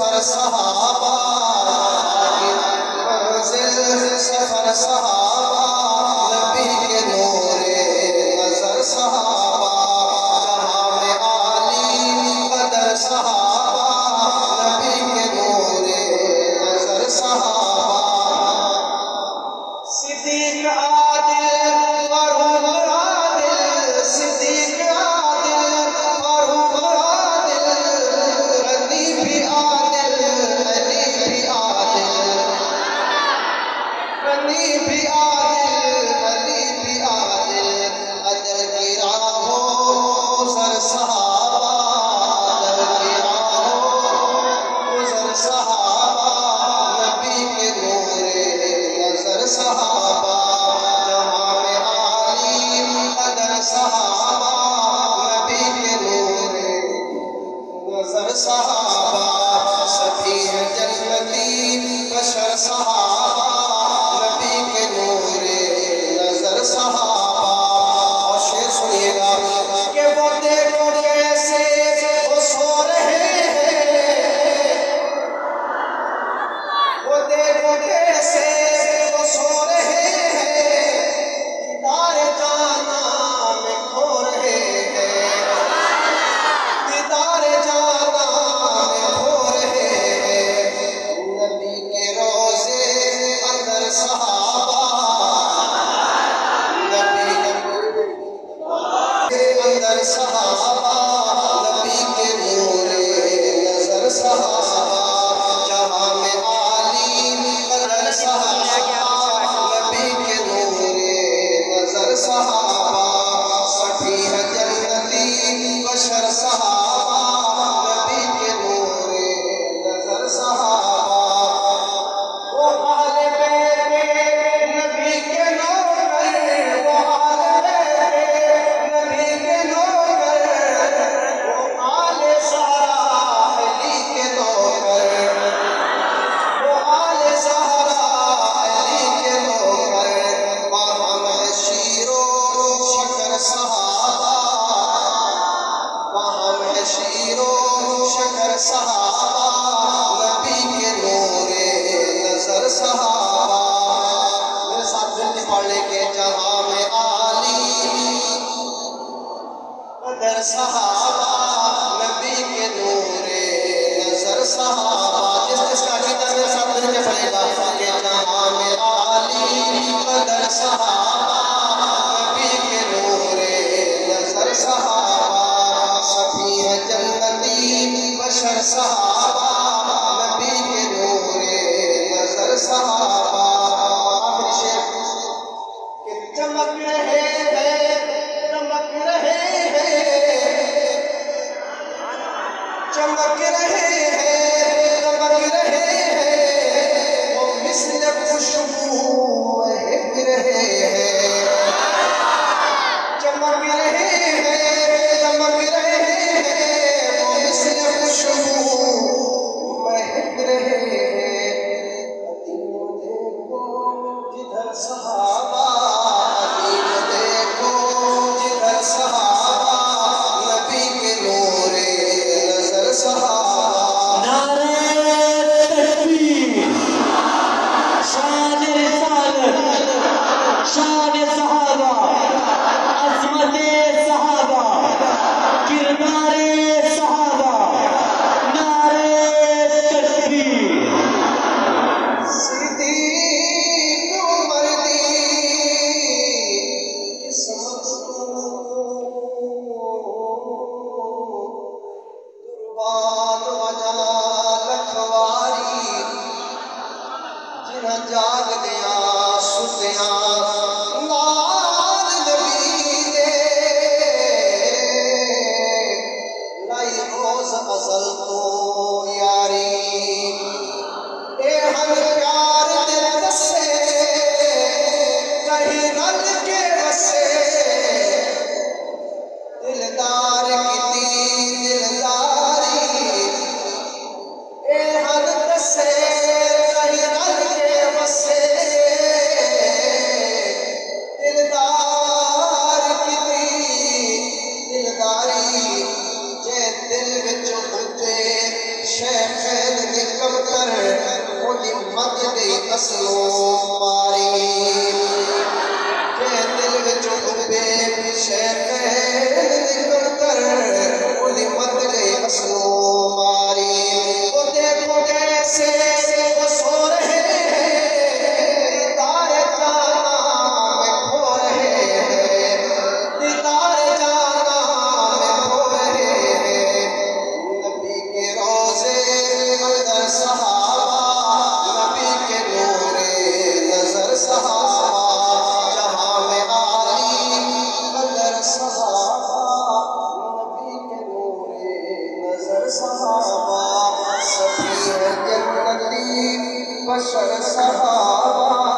سفر صحابہ منزل سفر صحابہ نبی کے نور نظر صحابہ جہاں میں عالی قدر صحابہ نبی کے نور نظر صحابہ صدیق عادل فاروق عادل صدیق عادل فاروق عادل علی بھی عادل علی بھی عادل علی بھی عادل علی بھی عادل عدل کی راہوں گزر صحابہ عدل کی راہوں گزر صحابہ نبی کے نور نظر صحابہ جہاں میں عالی قدر صحابہ نبی کے نور نظر صحابہ سبھی ہیں جنتی بشر صحابہ نبی کے نور نظر صحابہ اور شعر سنیے گا کہ وہ دیکھو کیسے وہ سو رہے ہیں وہ دیکھو کیسے وہ سو رہے ہیں دیدار جانا میں کھو رہے ہیں دیدار جانا میں کھو رہے ہیں نبی کے روزے اندر صحابہ نبی اندر صحابہ نبی کے نور نظر صحابہ جہاں میں عالی قدر صحابہ نبی کے نور نظر صحابہ سبھی ہے جنتی بشر صحابہ نبی کے نور نظر صحابہ وہ اہل بیت نبی کے نوکر وہ اہل بیت نبی کے نوکر وہ آل زہرا علی کے نوکر وہ آل زہرا علی کے نوکر باہم ہے شیر و شکر صحابہ باہم ہے شیر و شکر صحابہ نبی کے نور نظر صحابہ میرے ساتھ دل کے پڑھنے کے جہاں میں عالی قدر صحابہ نبی کے نور نظر صحابہ جس جس کا عقیدہ میرے ساتھ دل کے پڑھے گا کہ جہاں میں عالی قدر صحابہ نبی کے نور نظر صحابہ سبھی ہے جنتی بشر صحابہ نبی کے نور نظر صحابہ آخری شعر کہ چمک رہے ہیں چمک رہے ہیں چمک رہے ہیں چمک رہے ہیں وہ مثل خوشبو مہک رہے ہیں چمک رہے ہیں چمک رہے ہیں وہ مثل خوشبو شیخین نکم کر خودی مد گئی اصلوں ماری کہ دل وچوں ڈبے شیخین نکم کر خودی مد گئی اصلوں ماری وہ دیکھو کیسے وہ سو رہے ہیں دیدار جانا میں کھو رہے ہیں دیدار جانا میں کھو رہے ہیں نبی کے روزے اندر صحابہ نبی کے نور نظر صحابہ جہاں میں عالی قدر صحابہ نبی کے نور نظر صحابہ سبھی ہے جنتی بشر صحابہ